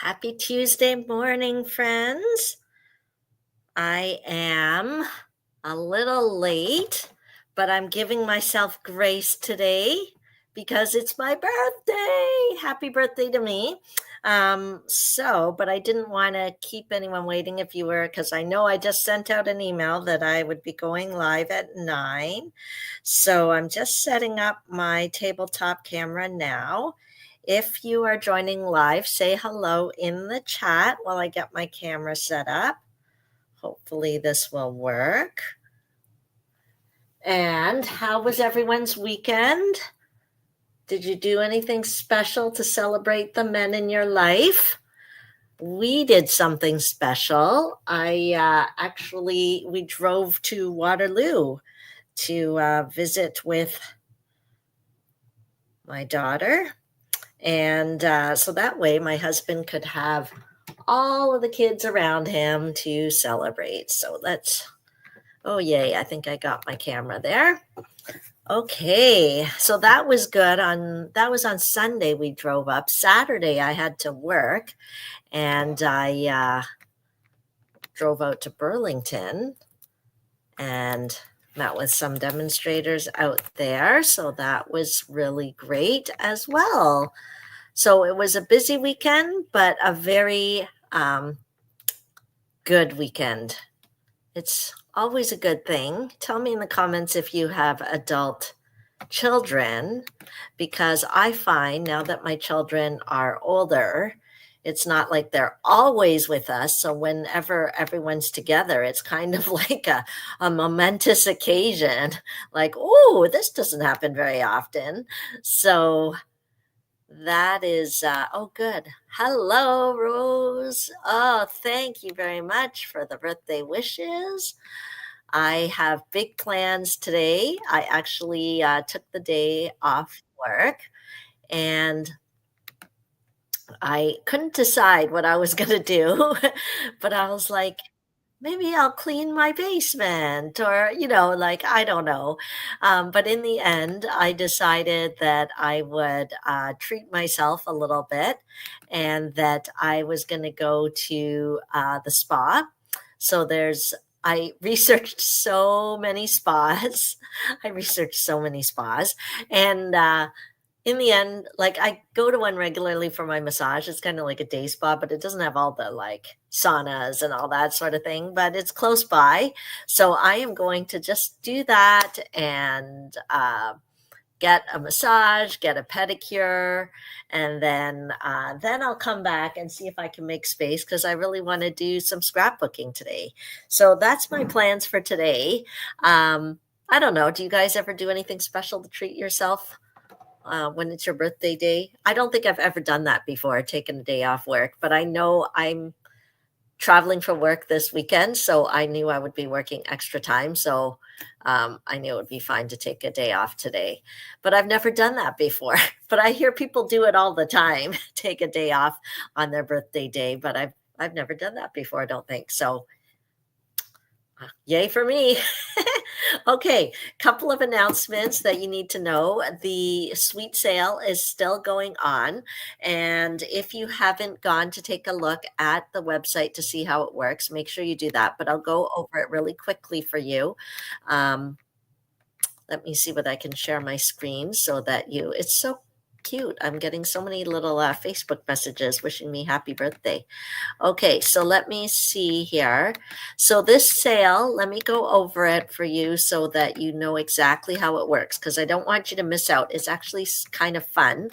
Happy Tuesday morning, friends. I am a little late, but I'm giving myself grace today because it's my birthday. Happy birthday to me. But I didn't want to keep anyone waiting if you were, because I know I just sent out an email that I would be going live at 9. So I'm just setting up my tabletop camera now. If you are joining live, say hello in the chat while I get my camera set up. Hopefully this will work. And how was everyone's weekend? Did you do anything special to celebrate the men in your life? We did something special. We drove to Waterloo to visit with my daughter. And so that way my husband could have all of the kids around him to celebrate. Oh, yay, I think I got my camera there. Okay, so that was good. That was on Sunday we drove up. Saturday I had to work, and I drove out to Burlington and met with some demonstrators out there. So that was really great as well. So it was a busy weekend, but a very good weekend. It's always a good thing. Tell me in the comments if you have adult children, because I find now that my children are older, it's not like they're always with us. So whenever everyone's together, it's kind of like a momentous occasion. Like, oh, this doesn't happen very often. So that is, oh, good. Hello, Rose. Oh, thank you very much for the birthday wishes. I have big plans today. I actually took the day off work, and I couldn't decide what I was going to do, but I was like, maybe I'll clean my basement or, like, I don't know. But in the end, I decided that I would treat myself a little bit and that I was going to go to the spa. So I researched so many spas. I researched so many spas. And in the end, like, I go to one regularly for my massage. It's kind of like a day spa, but it doesn't have all the like saunas and all that sort of thing, but it's close by. So I am going to just do that and get a massage, get a pedicure, and then I'll come back and see if I can make space because I really want to do some scrapbooking today. So that's my plans for today. I don't know. Do you guys ever do anything special to treat yourself when it's your birthday day? I don't think I've ever done that before, taken a day off work, but I know I'm traveling for work this weekend, so I knew I would be working extra time. So I knew it would be fine to take a day off today, but I've never done that before. But I hear people do it all the time, take a day off on their birthday day, but I've never done that before, I don't think. So yay for me. Okay, couple of announcements that you need to know. The suite sale is still going on. And if you haven't gone to take a look at the website to see how it works, make sure you do that. But I'll go over it really quickly for you. Let me see whether I can share my screen so that it's so cute. I'm getting so many little Facebook messages wishing me happy birthday. Okay, so let me see here. So this sale, let me go over it for you so that you know exactly how it works, because I don't want you to miss out. It's actually kind of fun.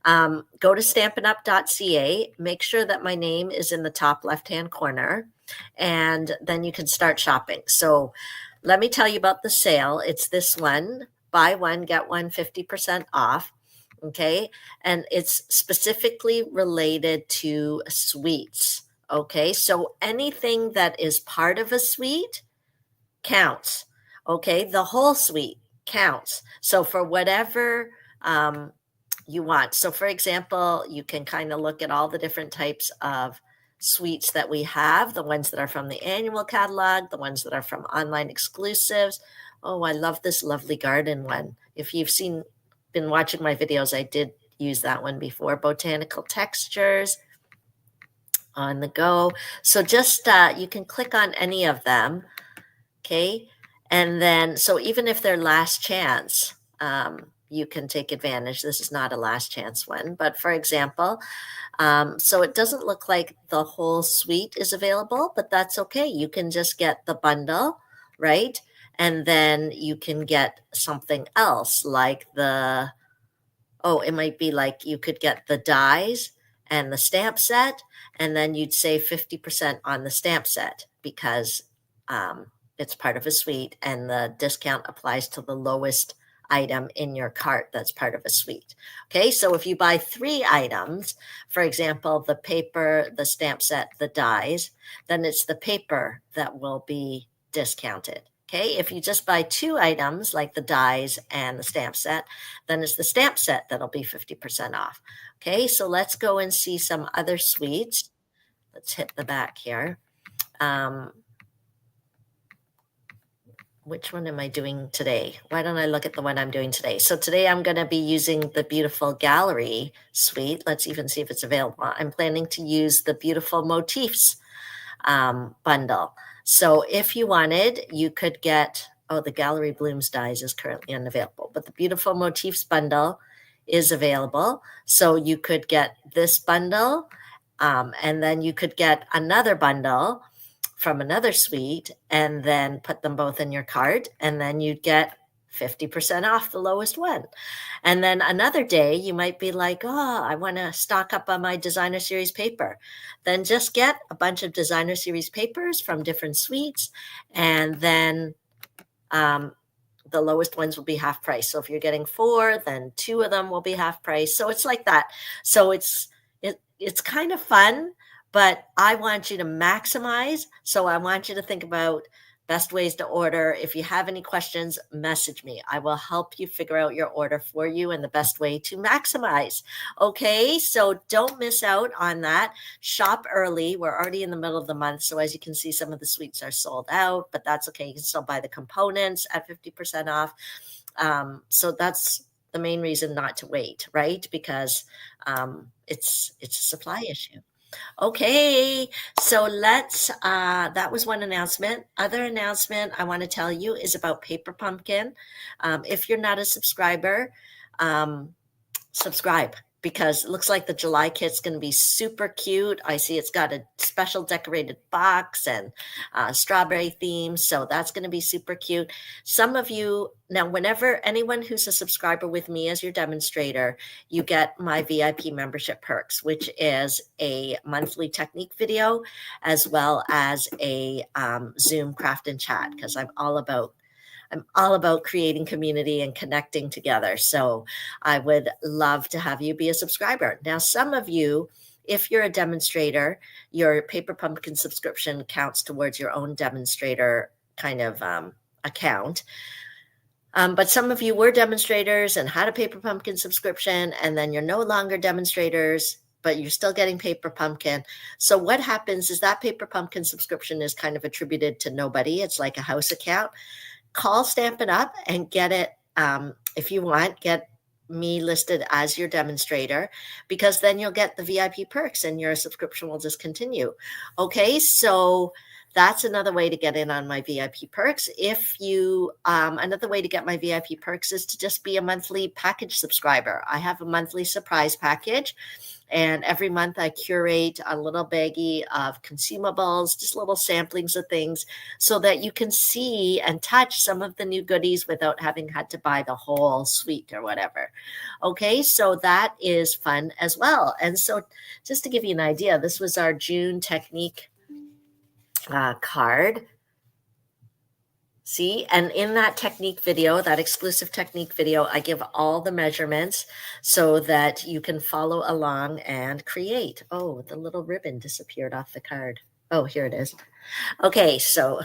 Go to stampinup.ca, make sure that my name is in the top left-hand corner, and then you can start shopping. So let me tell you about the sale. It's this one, buy one, get one 50% off. Okay. And it's specifically related to suites. Okay. So anything that is part of a suite counts. Okay. The whole suite counts. So for whatever you want. So for example, you can kind of look at all the different types of suites that we have, the ones that are from the annual catalog, the ones that are from online exclusives. Oh, I love this lovely garden one. If you've been watching my videos, I did use that one before. Botanical textures. On the go. So just you can click on any of them, okay? And then, so even if they're last chance, you can take advantage. This is not a last chance one, but for example, so it doesn't look like the whole suite is available, but that's okay. You can just get the bundle, right? And then you can get something else like it might be like you could get the dies and the stamp set, and then you'd save 50% on the stamp set because it's part of a suite and the discount applies to the lowest item in your cart that's part of a suite. Okay, so if you buy 3 items, for example, the paper, the stamp set, the dies, then it's the paper that will be discounted. Okay, if you just buy 2 items like the dies and the stamp set, then it's the stamp set that'll be 50% off. Okay, so let's go and see some other suites. Let's hit the back here. Which one am I doing today? Why don't I look at the one I'm doing today? So today I'm going to be using the beautiful gallery suite. Let's even see if it's available. I'm planning to use the beautiful motifs bundle. So if you wanted, you could get, the gallery blooms dies is currently unavailable, but the beautiful motifs bundle is available. So you could get this bundle, and then you could get another bundle from another suite and then put them both in your cart, and then you'd get 50% off the lowest one. And then another day you might be like, oh, I want to stock up on my designer series paper. Then just get a bunch of designer series papers from different suites, and then the lowest ones will be half price. So if you're getting 4, then 2 of them will be half price. So it's like that. So it's kind of fun, but I want you to maximize. So I want you to think about best ways to order. If you have any questions, message me. I will help you figure out your order for you and the best way to maximize. Okay, so don't miss out on that. Shop early. We're already in the middle of the month. So as you can see, some of the suites are sold out, but that's okay. You can still buy the components at 50% off. So that's the main reason not to wait, right? Because it's a supply issue. Okay, so that was one announcement. Other announcement I want to tell you is about Paper Pumpkin. If you're not a subscriber, um, subscribe, because it looks like the July kit's going to be super cute. I see it's got a special decorated box and strawberry theme, so that's going to be super cute. Some of you, now whenever anyone who's a subscriber with me as your demonstrator, you get my VIP membership perks, which is a monthly technique video as well as a Zoom craft and chat, because I'm all about creating community and connecting together. So I would love to have you be a subscriber. Now, some of you, if you're a demonstrator, your Paper Pumpkin subscription counts towards your own demonstrator kind of account. But some of you were demonstrators and had a Paper Pumpkin subscription, and then you're no longer demonstrators, but you're still getting Paper Pumpkin. So what happens is that Paper Pumpkin subscription is kind of attributed to nobody. It's like a house account. Call Stampin' Up! And get it, if you want, get me listed as your demonstrator, because then you'll get the VIP perks and your subscription will just continue. Okay, so that's another way to get in on my VIP perks. If you, another way to get my VIP perks is to just be a monthly package subscriber. I have a monthly surprise package, and every month I curate a little baggie of consumables, just little samplings of things, so that you can see and touch some of the new goodies without having had to buy the whole suite or whatever. Okay, so that is fun as well. And so just to give you an idea, this was our June technique card. See, and in that technique video, that exclusive technique video, I give all the measurements so that you can follow along and create. Oh, the little ribbon disappeared off the card. Oh, here it is. Okay, so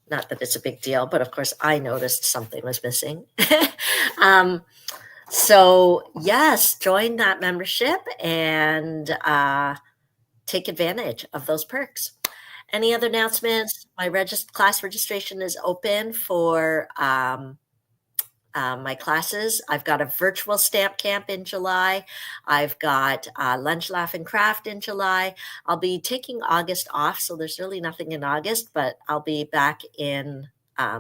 not that it's a big deal, but of course I noticed something was missing. So yes, join that membership and take advantage of those perks. Any other announcements? My class registration is open for my classes. I've got a virtual stamp camp in July. I've got Lunch, Laugh, and Craft in July. I'll be taking August off, so there's really nothing in August, but I'll be back in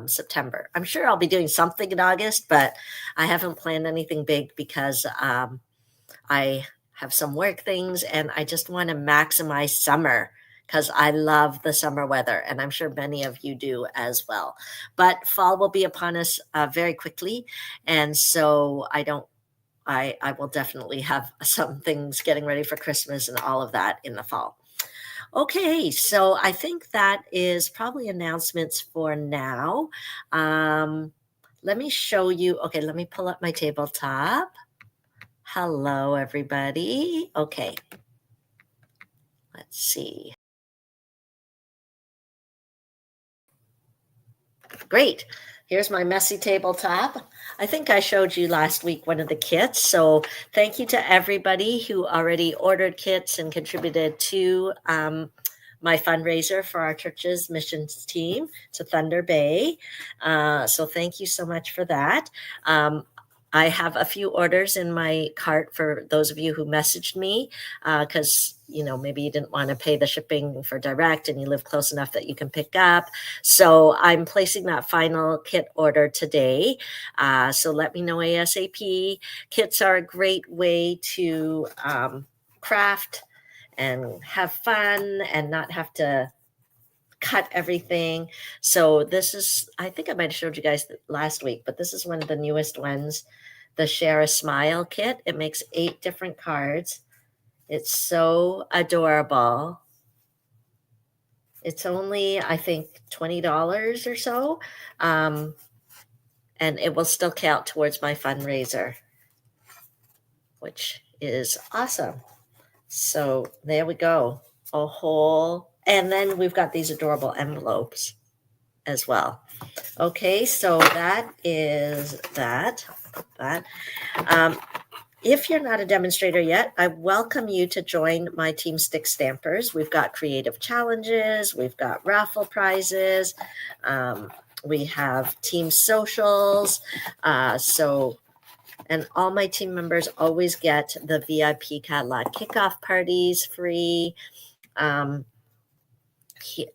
September. I'm sure I'll be doing something in August, but I haven't planned anything big because I have some work things and I just want to maximize summer because I love the summer weather, and I'm sure many of you do as well. But fall will be upon us very quickly, and so I will definitely have some things getting ready for Christmas and all of that in the fall. Okay, so I think that is probably announcements for now. Let me show you. Okay, let me pull up my tabletop. Hello, everybody. Okay, let's see. Great. Here's my messy tabletop. I think I showed you last week one of the kits. So thank you to everybody who already ordered kits and contributed to my fundraiser for our church's missions team to Thunder Bay. So thank you so much for that. I have a few orders in my cart for those of you who messaged me because maybe you didn't want to pay the shipping for direct and you live close enough that you can pick up. So I'm placing that final kit order today. So let me know ASAP. Kits are a great way to craft and have fun and not have to cut everything. So this is, I think I might have showed you guys last week, but this is one of the newest ones, the Share a Smile kit. It makes 8 different cards. It's so adorable. It's only, I think, $20 or so. And it will still count towards my fundraiser, which is awesome. So there we go. A whole, and then we've got these adorable envelopes as well. Okay, so that is that. If you're not a demonstrator yet, I welcome you to join my Team Stick Stampers. We've got creative challenges, we've got raffle prizes, we have team socials. And all my team members always get the VIP Cadillac kickoff parties free.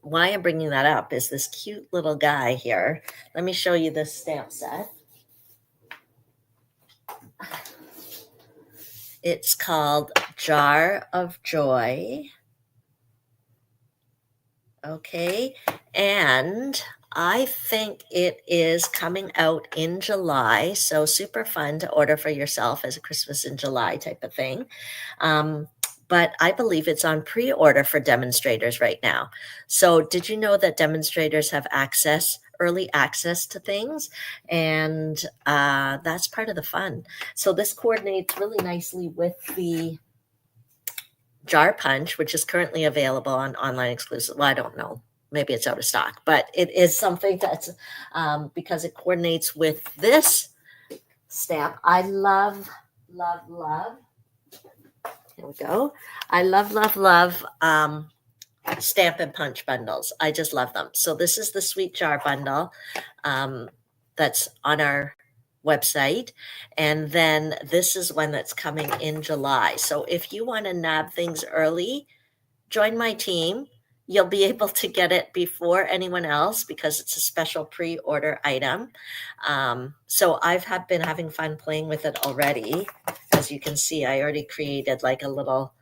Why I'm bringing that up is this cute little guy here. Let me show you this stamp set. It's called Jar of Joy. Okay, and I think it is coming out in July, so super fun to order for yourself as a Christmas in July type of thing. But I believe it's on pre-order for demonstrators right now. So did you know that demonstrators have early access to things? And that's part of the fun. So this coordinates really nicely with the Jar Punch, which is currently available on online exclusive. Well, I don't know. Maybe it's out of stock, but it is something that's because it coordinates with this stamp. I love, love, love. Here we go. I love, love, love stamp and punch bundles. I just love them. So this is the Sweet Jar bundle that's on our website. And then this is one that's coming in July. So if you want to nab things early, join my team. You'll be able to get it before anyone else because it's a special pre-order item. So I've been having fun playing with it already. As you can see, I already created like a little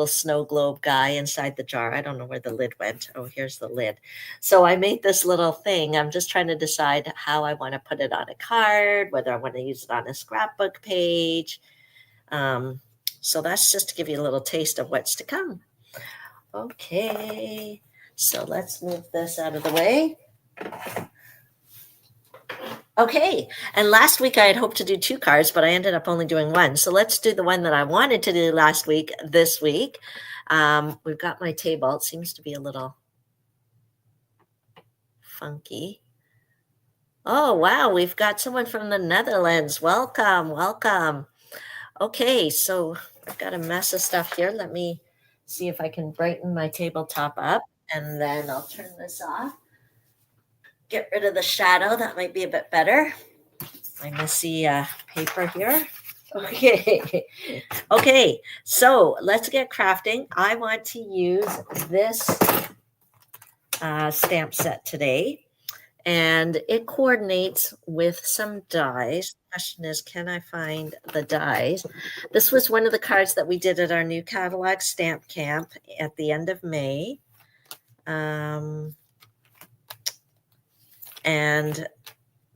snow globe guy inside the jar. I don't know where the lid went. Oh, here's the lid. So I made this little thing. I'm just trying to decide how I want to put it on a card, whether I want to use it on a scrapbook page. So that's just to give you a little taste of what's to come. Okay, so let's move this out of the way. Okay, and last week I had hoped to do 2 cards, but I ended up only doing 1. So let's do the one that I wanted to do last week, this week. We've got my table. It seems to be a little funky. Oh, wow, we've got someone from the Netherlands. Welcome, welcome. Okay, so I've got a mess of stuff here. Let me see if I can brighten my tabletop up, and then I'll turn this off. Get rid of the shadow. That might be a bit better. my messy paper here. Okay. Okay. So let's get crafting. I want to use this stamp set today, and it coordinates with some dies. The question is, can I find the dies? This was one of the cards that we did at our new catalog stamp camp at the end of May. And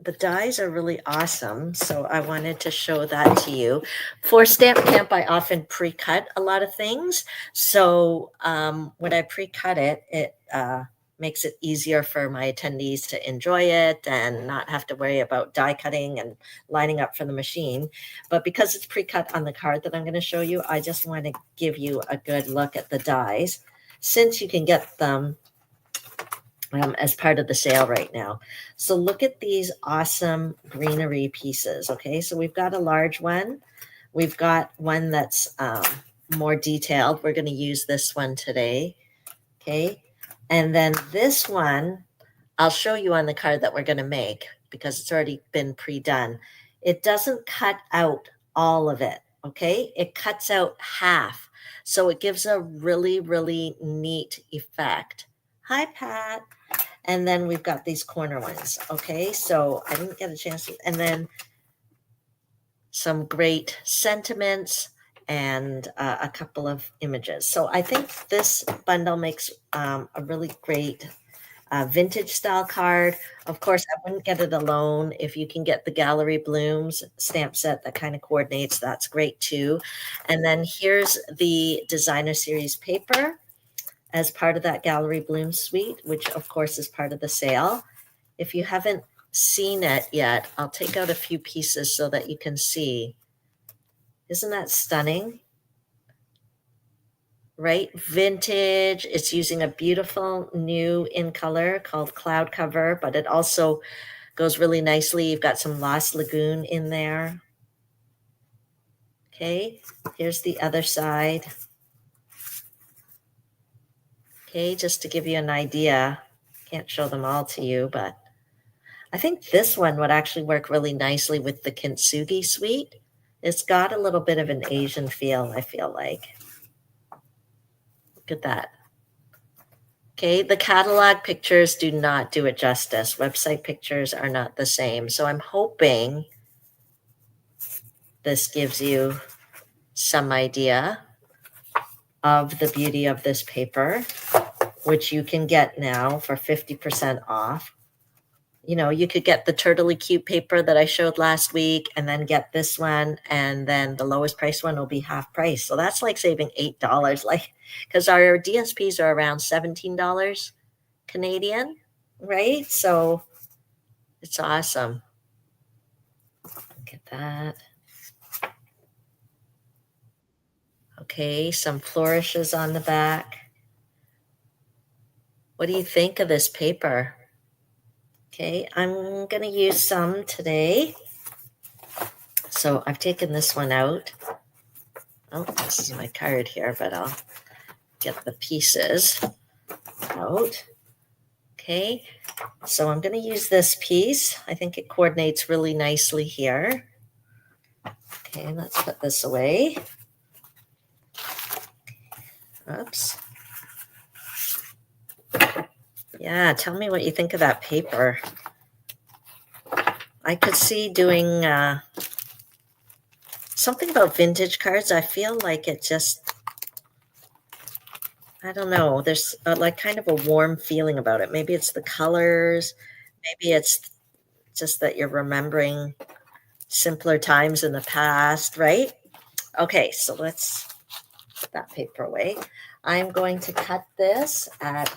the dies are really awesome, so I wanted to show that to you. For Stamp Camp, I often pre-cut a lot of things. So when I pre-cut it, it makes it easier for my attendees to enjoy it and not have to worry about die cutting and lining up for the machine. But because it's pre-cut on the card that I'm going to show you, I just want to give you a good look at the dies, since you can get them as part of the sale right now. So look at these awesome greenery pieces. Okay, so we've got a large one. We've got one that's more detailed. We're going to use this one today. Okay, and then this one, I'll show you on the card that we're going to make because it's already been pre-done. It doesn't cut out all of it. Okay, it cuts out half. So it gives a really, really neat effect. Hi, Pat. And then we've got these corner ones. Okay, so I didn't get a chance to, and then some great sentiments and a couple of images. So I think this bundle makes a really great vintage style card. Of course, I wouldn't get it alone. If you can get the Gallery Blooms stamp set that kind of coordinates, that's great too. And then here's the designer series paper as part of that Gallery Bloom suite, which of course is part of the sale. If you haven't seen it yet, I'll take out a few pieces so that you can see. Isn't that stunning? Right? Vintage. It's using a beautiful new in color called Cloud Cover, but it also goes really nicely. You've got some Lost Lagoon in there. Okay, here's the other side. Okay, just to give you an idea, can't show them all to you, but I think this one would actually work really nicely with the Kintsugi suite. It's got a little bit of an Asian feel, I feel like. Look at that. Okay, the catalog pictures do not do it justice. Website pictures are not the same. So I'm hoping this gives you some idea of the beauty of this paper, which you can get now for 50% off. You know, you could get the Turtley Cute paper that I showed last week and then get this one, and then the lowest price one will be half price. So that's like saving $8, like, because our DSPs are around $17 Canadian, right? So it's awesome. Look at that. Okay, some flourishes on the back. What do you think of this paper? Okay, I'm going to use some today. So I've taken this one out. Oh, this is my card here, but I'll get the pieces out. Okay, so I'm going to use this piece. I think it coordinates really nicely here. Okay, let's put this away. Oops. Yeah, tell me what you think of that paper. I could see doing something about vintage cards. I feel like it just, I don't know, there's like kind of a warm feeling about it. Maybe it's the colors. Maybe it's just that you're remembering simpler times in the past, right? Okay, so let's put that paper away. I'm going to cut this at,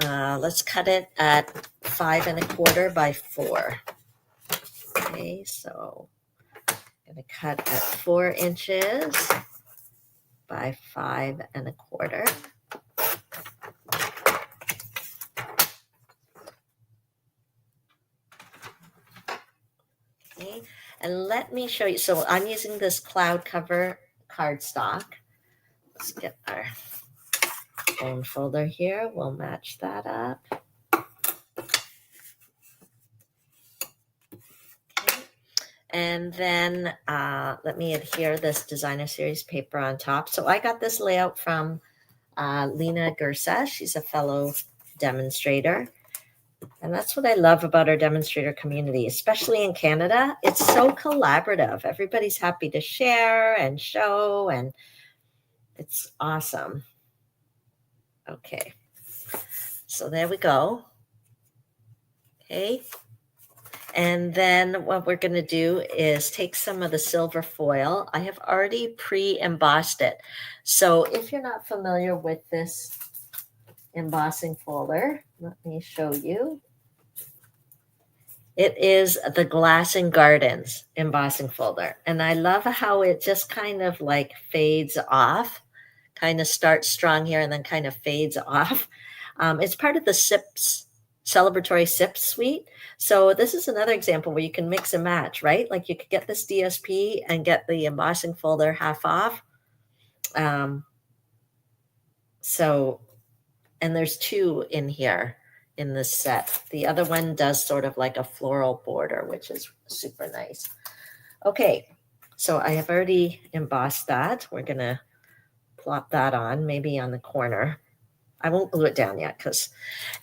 let's cut it at 5 1/4 by 4. Okay, so I'm going to cut at 4 inches by 5 1/4. Okay, and let me show you. So I'm using this Cloud Cover cardstock. Let's get our phone folder here. We'll match that up. And then let me adhere this designer series paper on top. So I got this layout from Lena Gersa. She's a fellow demonstrator. And that's what I love about our demonstrator community, especially in Canada. It's so collaborative. Everybody's happy to share and show, and it's awesome. Okay, so there we go. Okay, and then what we're going to do is take some of the silver foil. I have already pre-embossed it. So if you're not familiar with this embossing folder, let me show you. It is the Glass and Gardens embossing folder. And I love how it just kind of like fades off, kind of starts strong here and then kind of fades off. It's part of the SIPs, celebratory SIPs suite. So this is another example where you can mix and match, right? Like you could get this DSP and get the embossing folder half off. And there's two in here in this set. The other one does sort of like a floral border, which is super nice. Okay, so I have already embossed that. We're going to plop that on, maybe on the corner. I won't glue it down yet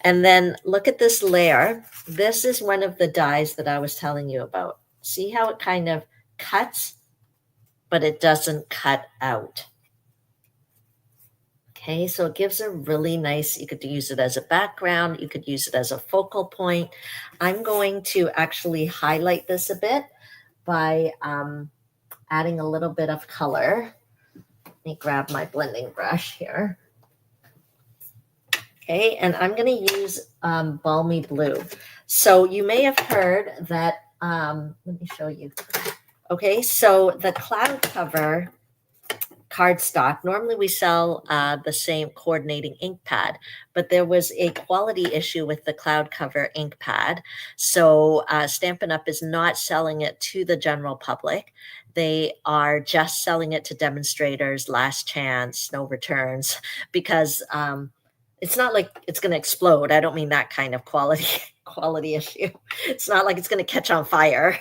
and then look at this layer. This is one of the dies that I was telling you about. See how it kind of cuts, but it doesn't cut out. Okay, so it gives a really nice, you could use it as a background, you could use it as a focal point. I'm going to actually highlight this a bit by adding a little bit of color. Let me grab my blending brush here. Okay, and I'm going to use Balmy Blue. So you may have heard that, let me show you. Okay, so the cloud cover cardstock, normally we sell the same coordinating ink pad, but there was a quality issue with the cloud cover ink pad. So Stampin' Up! Is not selling it to the general public. They are just selling it to demonstrators, last chance, no returns, because it's not like it's going to explode. I don't mean that kind of quality issue. It's not like it's going to catch on fire.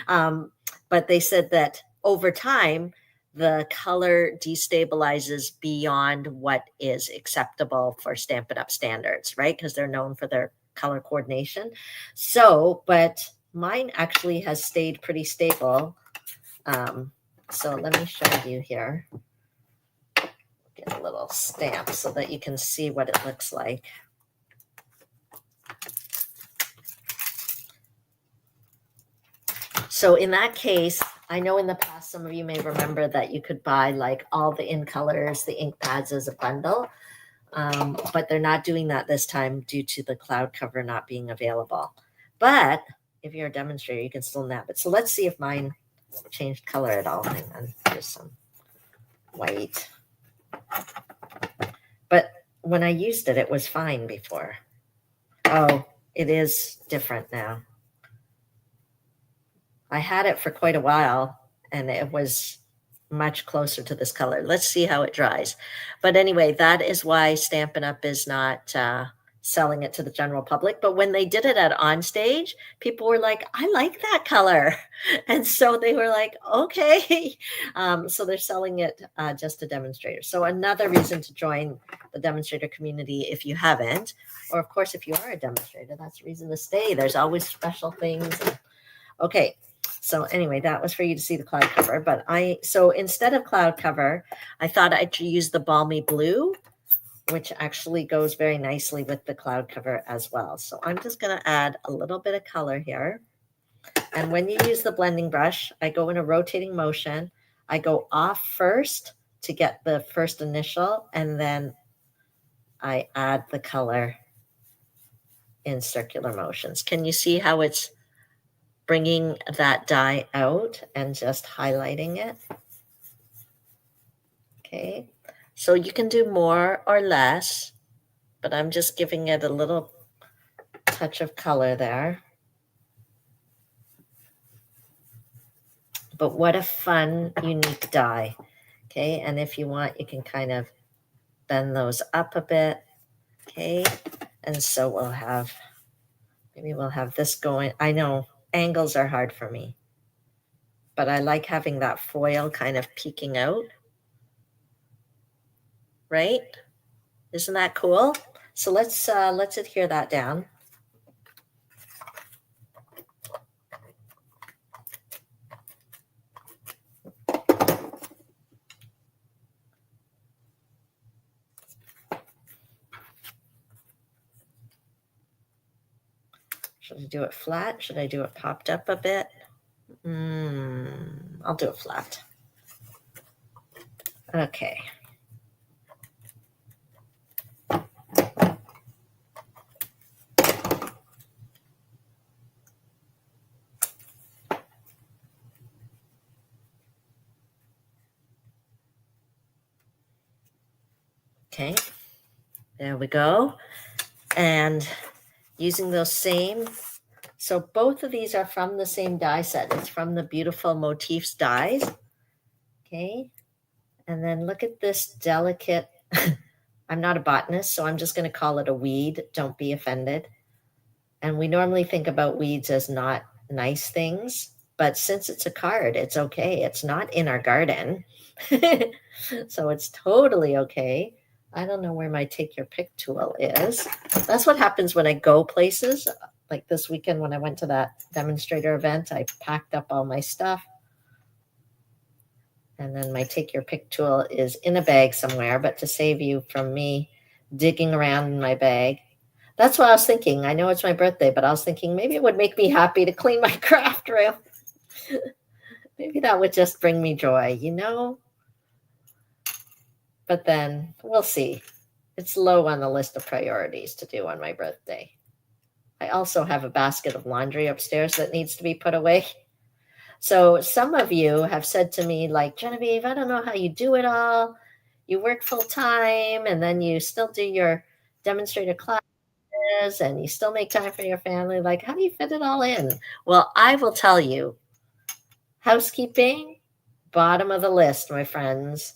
But they said that over time, the color destabilizes beyond what is acceptable for Stampin' Up! Standards, right? Because they're known for their color coordination. So, but mine actually has stayed pretty stable. So let me show you here. Get a little stamp so that you can see what it looks like. So in that case, I know in the past, some of you may remember that you could buy like all the in colors, the ink pads as a bundle, but they're not doing that this time due to the cloud cover not being available. But if you're a demonstrator, you can still nab it. So let's see if mine changed color at all. Hang on, there's some white. But when I used it, it was fine before. Oh, it is different now. I had it for quite a while and it was much closer to this color. Let's see how it dries. But anyway, that is why Stampin' Up! Is not selling it to the general public. But when they did it at OnStage, people were like, I like that color. And so they were like, okay. So they're selling it just to demonstrators. So another reason to join the demonstrator community if you haven't, or of course, if you are a demonstrator, that's a reason to stay. There's always special things. Okay. So anyway, that was for you to see the cloud cover. But so instead of cloud cover, I thought I'd use the Balmy Blue, which actually goes very nicely with the cloud cover as well. So I'm just going to add a little bit of color here. And when you use the blending brush, I go in a rotating motion. I go off first to get the first initial, and then I add the color in circular motions. Can you see how it's bringing that die out and just highlighting it? Okay, so you can do more or less, but I'm just giving it a little touch of color there. But what a fun, unique die. Okay, and if you want, you can kind of bend those up a bit. Okay, and so maybe we'll have this going. I know angles are hard for me. but I like having that foil kind of peeking out, right? Isn't that cool? So let's adhere that down. Should I do it flat? Should I do it popped up a bit? I'll do it flat. Okay. Okay, there we go. And using those same, so both of these are from the same die set. It's from the Beautiful Motifs dies. Okay, and then look at this delicate, I'm not a botanist, so I'm just going to call it a weed. Don't be offended. And we normally think about weeds as not nice things, but since it's a card, it's okay. It's not in our garden. So it's totally okay. I don't know where my take your pick tool is. That's what happens when I go places. Like this weekend when I went to that demonstrator event, I packed up all my stuff. And then my take your pick tool is in a bag somewhere, but to save you from me digging around in my bag. That's what I was thinking. I know it's my birthday, but I was thinking maybe it would make me happy to clean my craft room. Maybe that would just bring me joy, you know? But then we'll see. It's low on the list of priorities to do on my birthday. I also have a basket of laundry upstairs that needs to be put away. So some of you have said to me, like, Genevieve, I don't know how you do it all. You work full time and then you still do your demonstrator classes and you still make time for your family. Like, how do you fit it all in? Well, I will tell you, housekeeping, bottom of the list, my friends.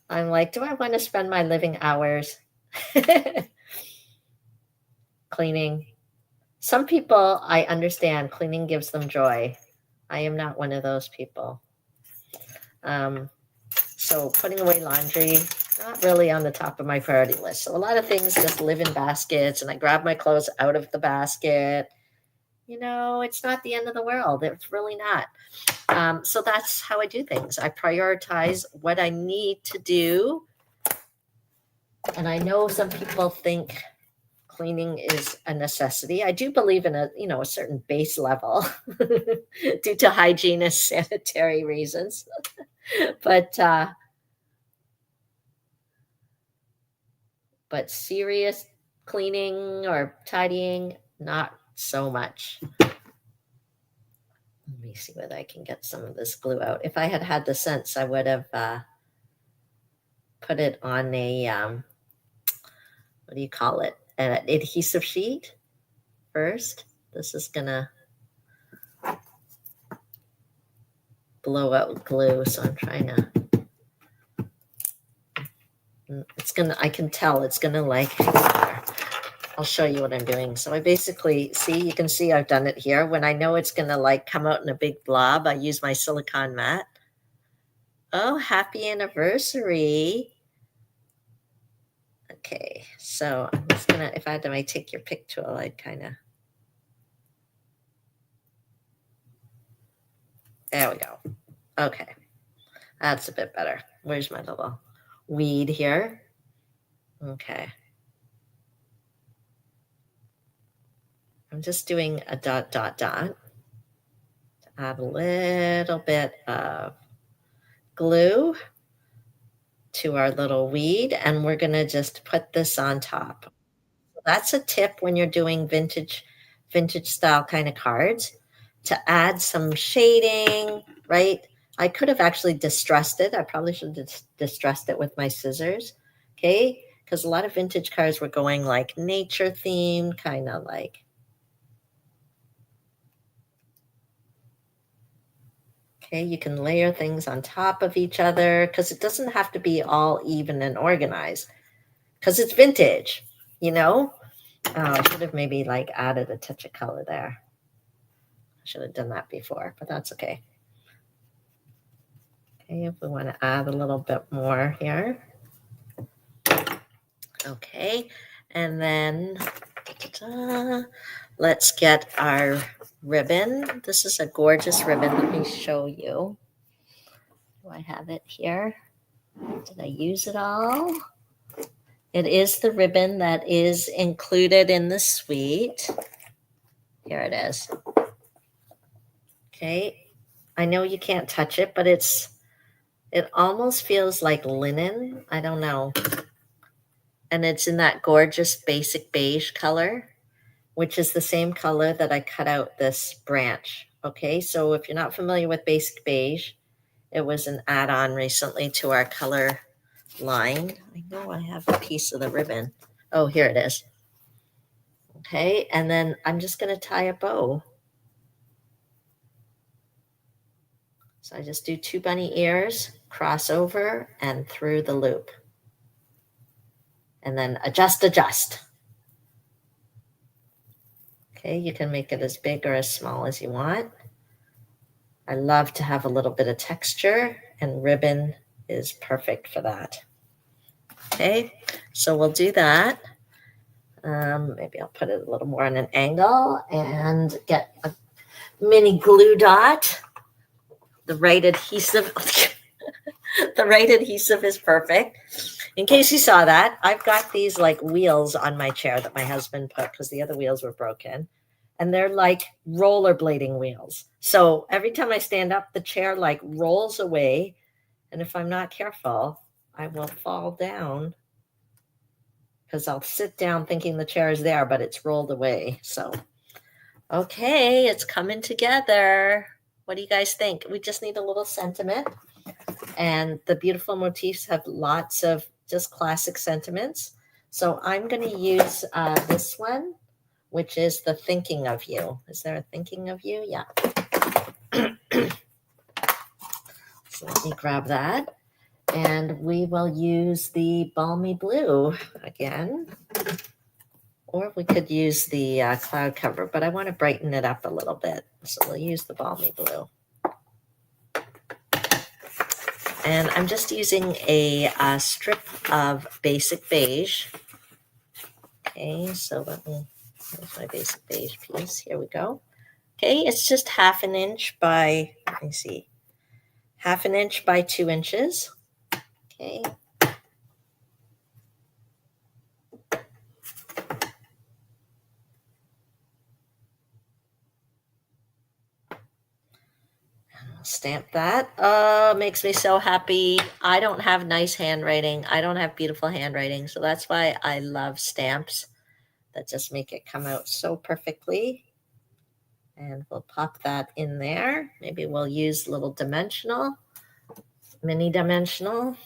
I'm like, do I want to spend my living hours cleaning? Some people, I understand, cleaning gives them joy. I am not one of those people. So putting away laundry, not really on the top of my priority list. So a lot of things just live in baskets and I grab my clothes out of the basket. You know, it's not the end of the world. It's really not. So that's how I do things. I prioritize what I need to do. And I know some people think cleaning is a necessity. I do believe in a certain base level due to hygiene and sanitary reasons. But serious cleaning or tidying, not so much. Let me see whether I can get some of this glue out. If I had had the sense, I would have put it on a, what do you call it? An adhesive sheet first. This is gonna blow out glue, so I'm trying to, I can tell it's gonna like, I'll show you what I'm doing. So I basically, you can see I've done it here. When I know it's gonna like come out in a big blob, I use my silicone mat. Oh, happy anniversary. Okay, so I'm just gonna, if I had to take your pick tool, I'd kind of, there we go. Okay, that's a bit better. Where's my little weed here? Okay. I'm just doing a dot, dot, dot to add a little bit of glue to our little weed, and we're going to just put this on top. That's a tip when you're doing vintage style kind of cards, to add some shading, right? I could have actually distressed it. I probably should have distressed it with my scissors, okay? Because a lot of vintage cards were going like nature themed, kind of like. Okay, you can layer things on top of each other because it doesn't have to be all even and organized because it's vintage, you know? I should have maybe like added a touch of color there. I should have done that before, but that's okay. Okay, if we want to add a little bit more here. Okay, and then let's get our ribbon. This is a gorgeous ribbon. Let me show you. Do I have it here? Did I use it all? It is the ribbon that is included in the suite. Here it is. Okay, I know you can't touch it, but it almost feels like linen. I don't know. And it's in that gorgeous basic beige color, which is the same color that I cut out this branch. Okay, so if you're not familiar with basic beige, it was an add-on recently to our color line. I know I have a piece of the ribbon. Oh, here it is. Okay, and then I'm just going to tie a bow. So I just do 2 bunny ears, cross over, and through the loop. And then adjust. Okay, you can make it as big or as small as you want. I love to have a little bit of texture, and ribbon is perfect for that. Okay, so we'll do that. Maybe I'll put it a little more on an angle and get a mini glue dot. The right adhesive, the right adhesive is perfect. In case you saw that, I've got these like wheels on my chair that my husband put because the other wheels were broken. And they're like rollerblading wheels. So every time I stand up, the chair like rolls away. And if I'm not careful, I will fall down because I'll sit down thinking the chair is there, but it's rolled away. So, okay, it's coming together. What do you guys think? We just need a little sentiment. And the beautiful motifs have lots of just classic sentiments. So I'm going to use this one, which is the thinking of you. Is there a thinking of you? Yeah. So let me grab that. And we will use the balmy blue again. Or we could use the cloud cover, but I want to brighten it up a little bit. So we'll use the balmy blue. And I'm just using a strip of basic beige. Okay, so here's my basic beige piece. Here we go. Okay, it's just 1/2 inch by, let me see, 1/2 inch by 2 inches. Okay. Stamp that. Oh, makes me so happy. I don't have nice handwriting. I don't have beautiful handwriting. So that's why I love stamps that just make it come out so perfectly. And we'll pop that in there. Maybe we'll use little dimensional, mini dimensional.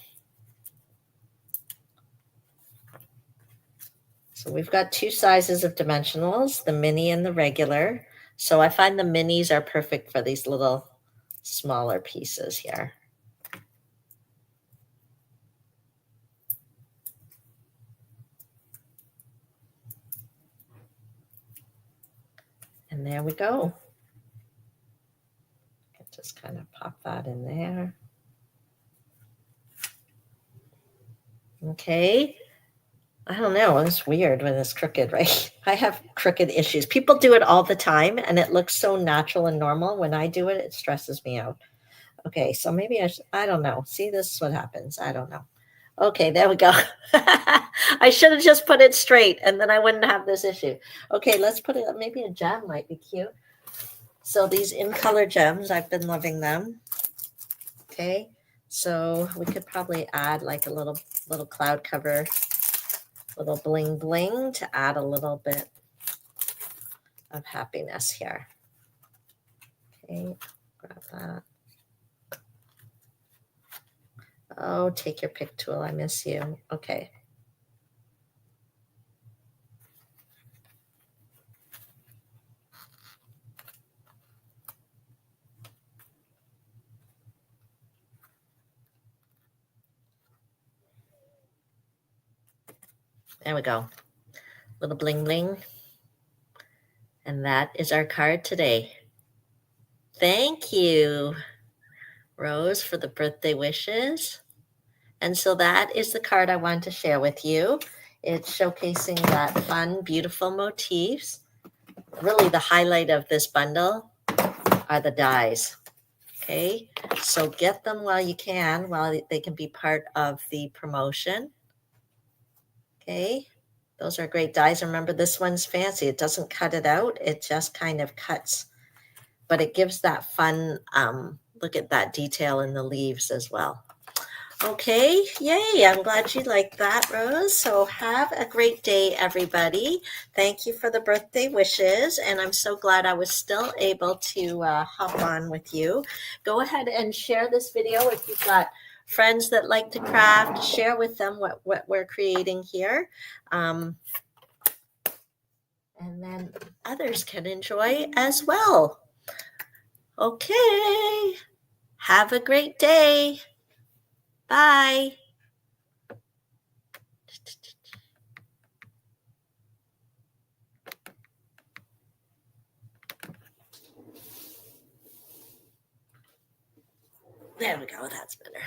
So we've got 2 sizes of dimensionals, the mini and the regular. So I find the minis are perfect for these little smaller pieces here. And there we go. Just kind of pop that in there. Okay. I don't know. It's weird when it's crooked, right? I have crooked issues. People do it all the time and it looks so natural and normal. When I do it, it stresses me out. Okay, so maybe I don't know. See, this is what happens. I don't know. Okay, there we go. I should have just put it straight and then I wouldn't have this issue. Okay, let's put it, maybe a gem might be cute. So these in color gems, I've been loving them. Okay, so we could probably add like a little cloud cover, little bling bling to add a little bit of happiness here. Okay, grab that. Oh, take your pick tool. I miss you. Okay. There we go. Little bling bling. And that is our card today. Thank you. Rose for the birthday wishes. And so that is the card I want to share with you. It's showcasing that fun, beautiful motifs. Really, the highlight of this bundle are the dies. Okay, so get them while you can, while they can be part of the promotion. Okay, those are great dies. Remember, this one's fancy. It doesn't cut it out, it just kind of cuts, but it gives that fun, look at that detail in the leaves as well. Okay, yay. I'm glad you liked that, Rose. So have a great day, everybody. Thank you for the birthday wishes. And I'm so glad I was still able to hop on with you. Go ahead and share this video if you've got friends that like to craft. Share with them what we're creating here. And then others can enjoy as well. Okay. Have a great day. Bye. There we go. That's better.